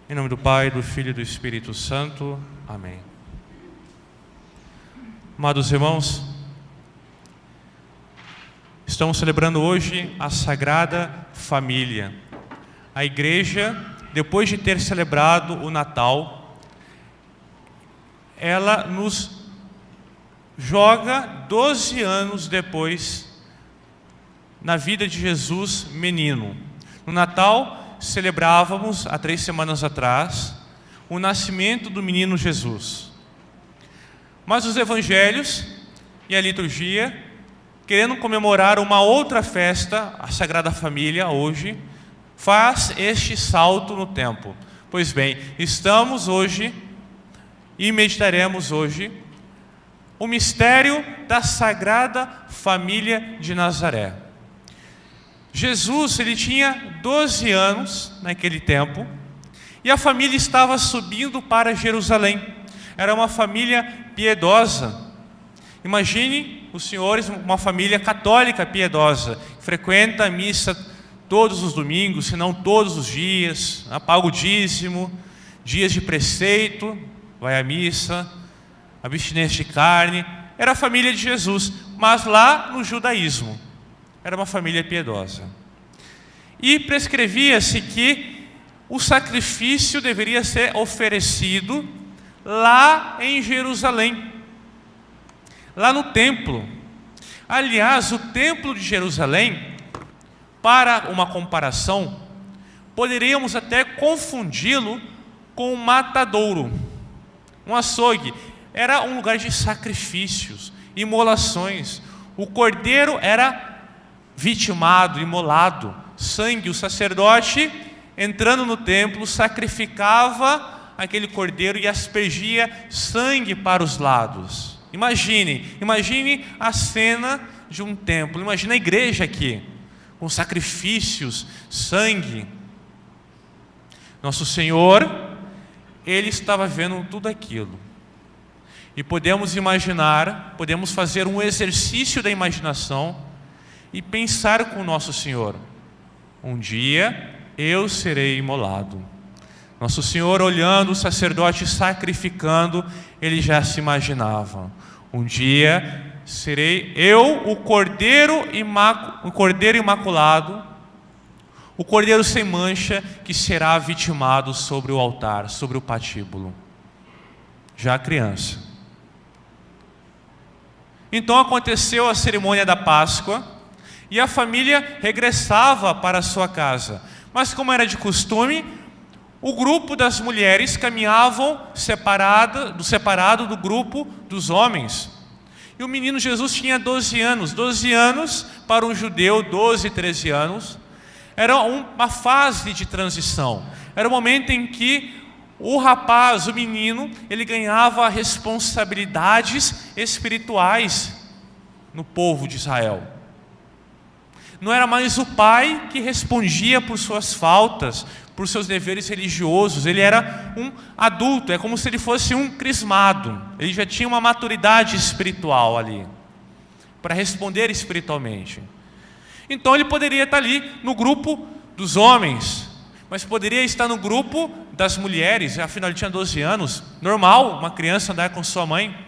Em nome do Pai, do Filho e do Espírito Santo. Amém. Amados irmãos, estamos celebrando hoje a Sagrada Família. A Igreja, depois de ter celebrado o Natal, ela nos joga 12 anos depois na vida de Jesus menino. No Natal, celebrávamos, há 3 semanas atrás, o nascimento do menino Jesus. Mas os evangelhos e a liturgia, querendo comemorar uma outra festa, a Sagrada Família, hoje, faz este salto no tempo. Pois bem, estamos hoje e meditaremos hoje o mistério da Sagrada Família de Nazaré. Jesus, ele tinha 12 anos naquele tempo e a família estava subindo para Jerusalém. Era uma família piedosa. Imagine os senhores, uma família católica piedosa, frequenta a missa todos os domingos, se não todos os dias, paga o dízimo, dias de preceito, vai à missa, abstinência de carne. Era a família de Jesus, mas lá no judaísmo. Era uma família piedosa. E prescrevia-se que o sacrifício deveria ser oferecido lá em Jerusalém, lá no templo. Aliás, o templo de Jerusalém, para uma comparação, poderíamos até confundi-lo com um matadouro, um açougue. Era um lugar de sacrifícios, imolações. O cordeiro era vitimado, imolado, sangue. O sacerdote, entrando no templo, sacrificava aquele cordeiro e aspergia sangue para os lados. Imagine a cena de um templo. Imagine a igreja aqui, com sacrifícios, sangue. Nosso Senhor, Ele estava vendo tudo aquilo. E podemos imaginar, podemos fazer um exercício da imaginação e pensar com o nosso Senhor: um dia eu serei imolado. Nosso Senhor, olhando o sacerdote sacrificando, Ele já se imaginava: um dia serei eu o cordeiro imaculado, o cordeiro sem mancha, que será vitimado sobre o altar, sobre o patíbulo. Já criança. Então aconteceu a cerimônia da Páscoa e a família regressava para a sua casa. Mas, como era de costume, o grupo das mulheres caminhavam separado do grupo dos homens. E o menino Jesus tinha 12 anos. 12 anos para um judeu, 12, 13 anos, era uma fase de transição. Era o momento em que o rapaz, o menino, ele ganhava responsabilidades espirituais no povo de Israel. Não era mais o pai que respondia por suas faltas, por seus deveres religiosos. Ele era um adulto, é como se ele fosse um crismado. Ele já tinha uma maturidade espiritual ali, para responder espiritualmente. Então ele poderia estar ali no grupo dos homens, mas poderia estar no grupo das mulheres. Afinal ele tinha 12 anos, normal uma criança andar com sua mãe.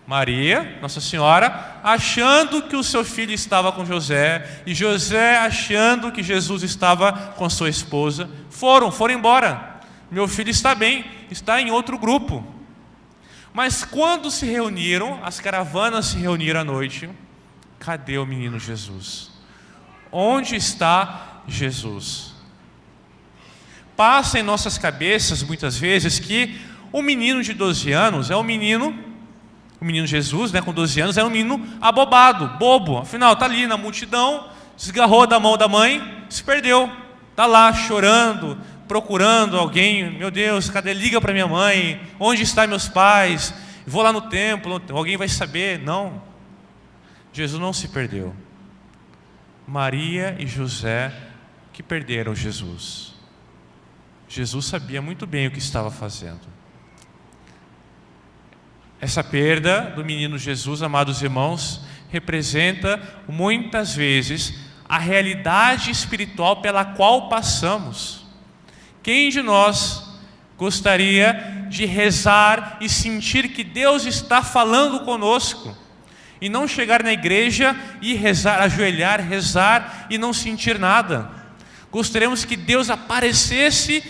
Maria, Nossa Senhora, achando que o seu filho estava com José, e José achando que Jesus estava com sua esposa, foram embora. Meu filho está bem, está em outro grupo. Mas quando se reuniram, as caravanas se reuniram à noite, cadê o menino Jesus? Onde está Jesus? Passa em nossas cabeças muitas vezes que o menino de 12 anos é o menino Jesus, com 12 anos, era um menino abobado, bobo. Afinal, está ali na multidão, desgarrou da mão da mãe, se perdeu. Está lá chorando, procurando alguém. Meu Deus, cadê? Liga para minha mãe. Onde estão meus pais? Vou lá no templo, alguém vai saber. Não. Jesus não se perdeu. Maria e José que perderam Jesus. Jesus sabia muito bem o que estava fazendo. Essa perda do menino Jesus, amados irmãos, representa muitas vezes a realidade espiritual pela qual passamos. Quem de nós gostaria de rezar e sentir que Deus está falando conosco? E não chegar na igreja e rezar, ajoelhar, rezar e não sentir nada. Gostaríamos que Deus aparecesse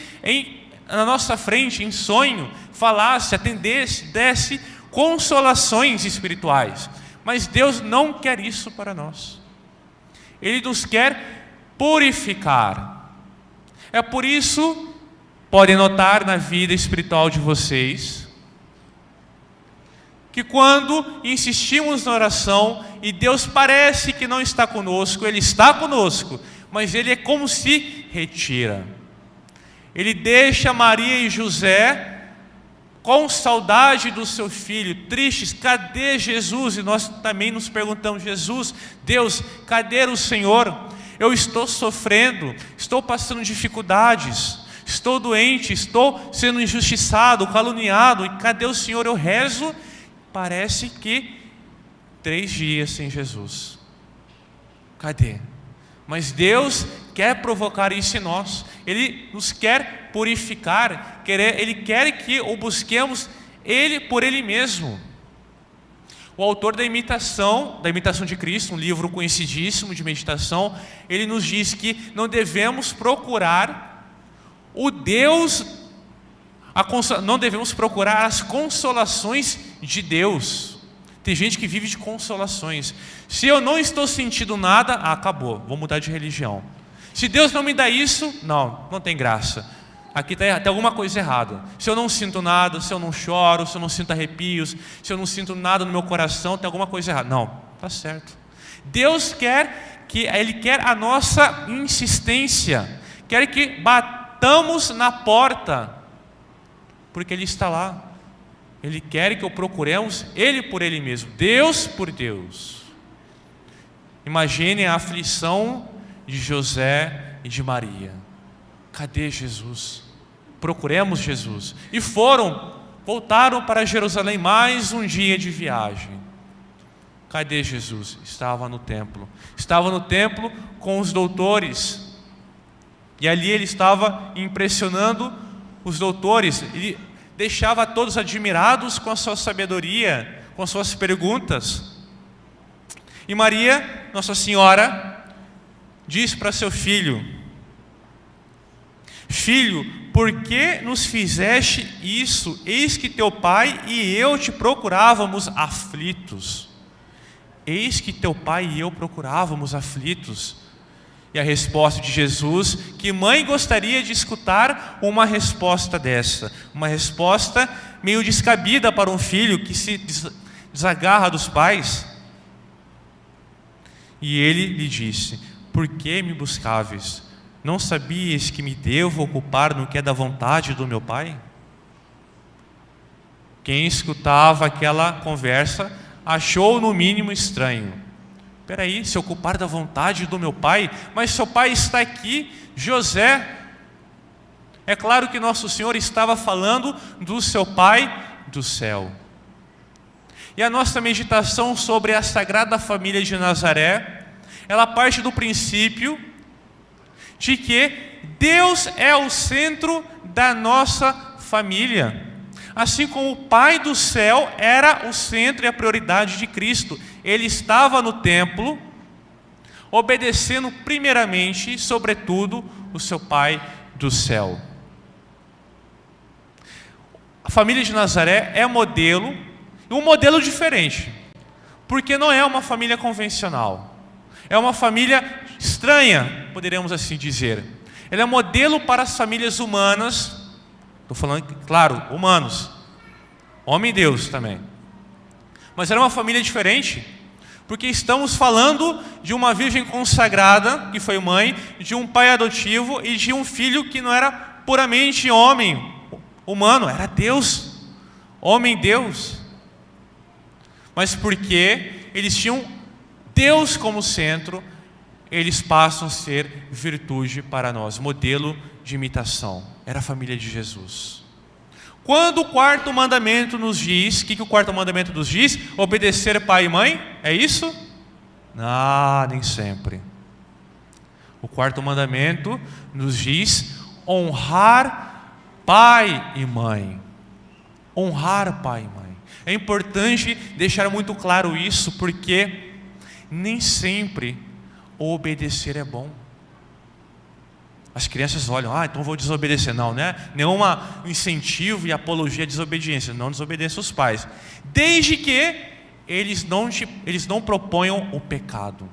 na nossa frente, em sonho, falasse, atendesse, desse consolações espirituais. Mas Deus não quer isso para nós. Ele nos quer purificar. É por isso, podem notar na vida espiritual de vocês, que quando insistimos na oração e Deus parece que não está conosco, Ele está conosco, mas Ele é como se retira. Ele deixa Maria e José com saudade do seu filho, tristes. Cadê Jesus? E nós também nos perguntamos: Jesus, Deus, cadê o Senhor? Eu estou sofrendo, estou passando dificuldades, estou doente, estou sendo injustiçado, caluniado, e cadê o Senhor? Eu rezo, parece que 3 dias sem Jesus. Cadê? Mas Deus quer provocar isso em nós. Ele nos quer purificar. Ele quer que o busquemos Ele por Ele mesmo. O autor da imitação de Cristo, um livro conhecidíssimo de meditação, ele nos diz que não devemos procurar o Deus, não devemos procurar as consolações de Deus. Tem gente que vive de consolações. Se eu não estou sentindo nada, acabou, vou mudar de religião. Se Deus não me dá isso, não tem graça. Aqui tem alguma coisa errada. Se eu não sinto nada, se eu não choro, se eu não sinto arrepios, se eu não sinto nada no meu coração, tem alguma coisa errada. Não, está certo. Deus Ele quer a nossa insistência, quer que batamos na porta, porque Ele está lá. Ele quer que o procuremos Ele por Ele mesmo, Deus por Deus. Imagine a aflição de José e de Maria. Cadê Jesus? Procuremos Jesus. E voltaram para Jerusalém, mais um dia de viagem. Cadê Jesus? Estava no templo. Estava no templo com os doutores. E ali ele estava impressionando os doutores. Ele deixava todos admirados com a sua sabedoria, com as suas perguntas. E Maria, Nossa Senhora, diz para seu filho: Filho, por que nos fizeste isso? Eis que teu pai e eu te procurávamos aflitos. Eis que teu pai e eu procurávamos aflitos. E a resposta de Jesus: que mãe gostaria de escutar uma resposta dessa? Uma resposta meio descabida para um filho que se desagarra dos pais. E ele lhe disse: por que me buscáveis? Não sabias que me devo ocupar no que é da vontade do meu Pai? Quem escutava aquela conversa achou no mínimo estranho. Espera aí, se ocupar da vontade do meu Pai? Mas seu pai está aqui, José. É claro que Nosso Senhor estava falando do seu Pai do céu. E a nossa meditação sobre a Sagrada Família de Nazaré, ela parte do princípio de que Deus é o centro da nossa família. Assim como o Pai do céu era o centro e a prioridade de Cristo. Ele estava no templo, obedecendo primeiramente, sobretudo, o seu Pai do céu. A família de Nazaré é modelo, e um modelo diferente, porque não é uma família convencional. É uma família estranha, poderíamos assim dizer. Ela é modelo para as famílias humanas. Estou falando, claro, humanos. Homem e Deus também. Mas era uma família diferente, porque estamos falando de uma virgem consagrada, que foi mãe, de um pai adotivo e de um filho que não era puramente homem, humano, era Deus, homem Deus. Mas porque eles tinham Deus como centro, eles passam a ser virtude para nós, modelo de imitação. Era a família de Jesus. Quando o quarto mandamento nos diz, o que o quarto mandamento nos diz? Obedecer pai e mãe, é isso? Nem sempre. O quarto mandamento nos diz honrar pai e mãe. Honrar pai e mãe. É importante deixar muito claro isso, porque nem sempre obedecer é bom. As crianças olham, então vou desobedecer. Não, né? Nenhum incentivo e apologia à desobediência. Não desobedeça os pais, desde que eles não proponham o pecado.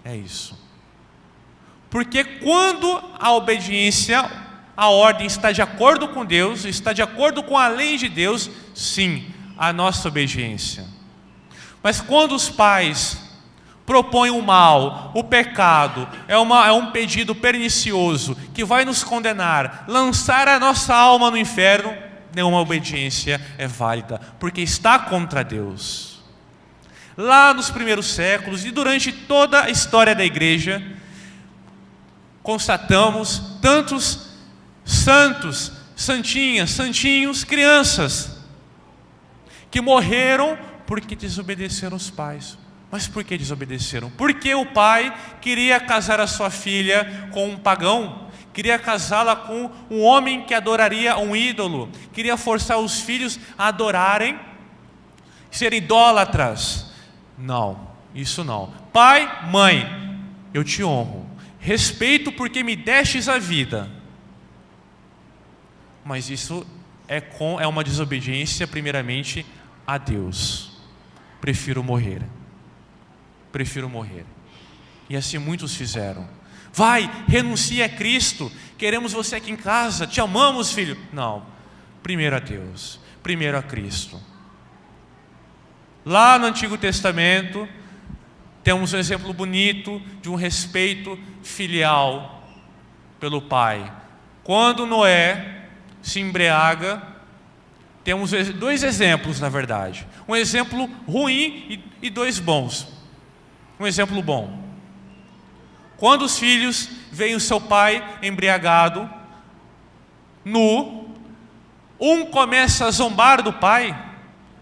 É isso. Porque quando a obediência, a ordem está de acordo com Deus, está de acordo com a lei de Deus, sim, a nossa obediência. Mas quando os pais propõem o mal, o pecado, é um pedido pernicioso que vai nos condenar, lançar a nossa alma no inferno, nenhuma obediência é válida, porque está contra Deus. Lá nos primeiros séculos e durante toda a história da igreja, constatamos tantos santos, santinhas, santinhos, crianças que morreram porque desobedeceram os pais. Mas por que desobedeceram? Porque o pai queria casar a sua filha com um pagão, queria casá-la com um homem que adoraria um ídolo, queria forçar os filhos a adorarem, ser idólatras. Não, isso não. Pai, mãe, eu te honro, respeito porque me destes a vida. Mas isso é uma desobediência primeiramente a Deus. Prefiro morrer. E assim muitos fizeram. Vai, renuncia a Cristo. Queremos você aqui em casa. Te amamos, filho. Não. Primeiro a Deus. Primeiro a Cristo. Lá no Antigo Testamento, temos um exemplo bonito de um respeito filial pelo pai. Quando Noé se embriaga, temos dois exemplos, na verdade. Um exemplo ruim e dois bons. Um exemplo bom. Quando os filhos veem o seu pai embriagado, nu, um começa a zombar do pai,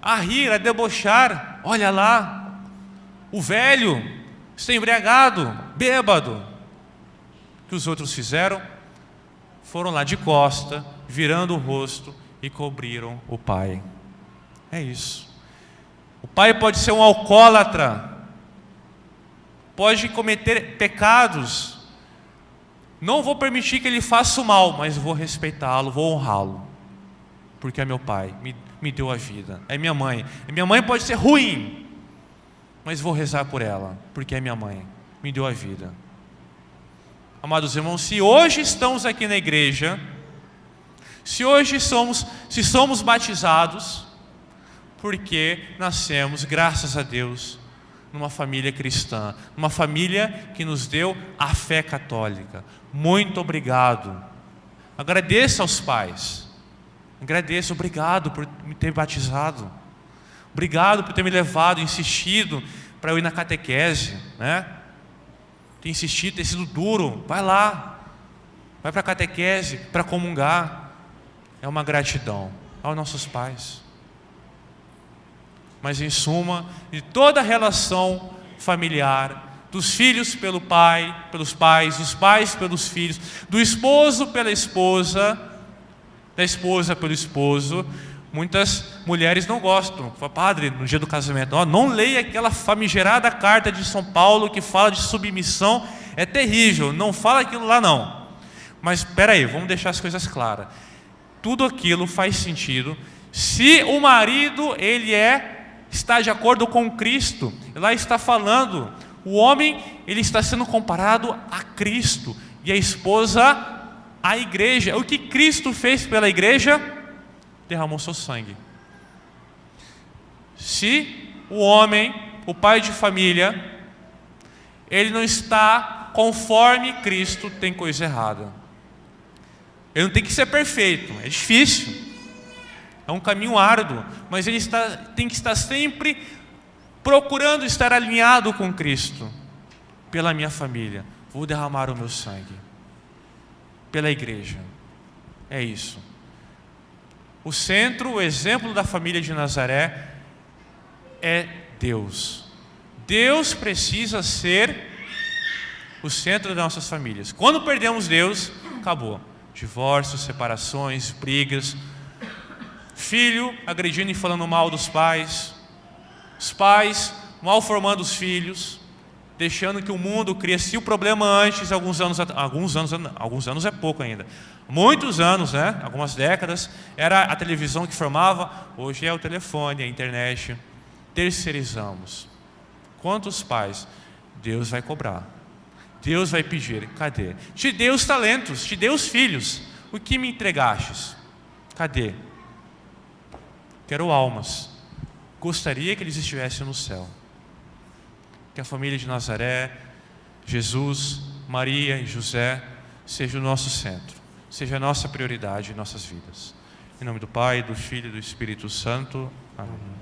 a rir, a debochar. Olha lá, o velho está embriagado, bêbado. O que os outros fizeram? Foram lá de costa, virando o rosto e cobriram o pai. É isso. O pai pode ser um alcoólatra, pode cometer pecados. Não vou permitir que ele faça o mal, mas vou respeitá-lo, vou honrá-lo, porque é meu pai, me deu a vida. É minha mãe. Minha mãe pode ser ruim, mas vou rezar por ela, porque é minha mãe, me deu a vida. Amados irmãos, se hoje estamos aqui na igreja, se somos batizados, porque nascemos, graças a Deus, numa família cristã, numa família que nos deu a fé católica. Muito obrigado. Agradeço aos pais. Agradeço, obrigado por me ter batizado. Obrigado por ter me levado, insistido para eu ir na catequese, né? Ter insistido, ter sido duro. Vai lá, vai para a catequese, para comungar. É uma gratidão aos nossos pais. Mas em suma, de toda a relação familiar, dos filhos pelo pai, pelos pais, dos pais pelos filhos, do esposo pela esposa, da esposa pelo esposo, muitas mulheres não gostam. Fala, padre, no dia do casamento, não leia aquela famigerada carta de São Paulo que fala de submissão, é terrível, não fala aquilo lá não. Mas espera aí, vamos deixar as coisas claras. Tudo aquilo faz sentido se o marido está de acordo com Cristo. Lá está falando, o homem ele está sendo comparado a Cristo e a esposa à igreja. O que Cristo fez pela igreja? Derramou seu sangue. Se o homem, o pai de família, ele não está conforme Cristo, tem coisa errada. Ele não tem que ser perfeito, é difícil. É um caminho árduo, mas ele tem que estar sempre procurando estar alinhado com Cristo. Pela minha família, vou derramar o meu sangue. Pela igreja. É isso. O centro, o exemplo da família de Nazaré é Deus. Deus precisa ser o centro das nossas famílias. Quando perdemos Deus, acabou. divórcios, separações, brigas, filho agredindo e falando mal dos pais, os pais mal formando os filhos, deixando que o mundo cresça. O problema antes, alguns anos é pouco ainda, muitos anos, né? Algumas décadas, era a televisão que formava, hoje é o telefone, a internet. Terceirizamos. Quantos pais? Deus vai cobrar, Deus vai pedir. Cadê? Te dei os talentos, te dei os filhos, o que me entregastes? Cadê? Quero almas, gostaria que eles estivessem no céu. Que a família de Nazaré, Jesus, Maria e José seja o nosso centro, seja a nossa prioridade em nossas vidas. Em nome do Pai, do Filho e do Espírito Santo. Amém.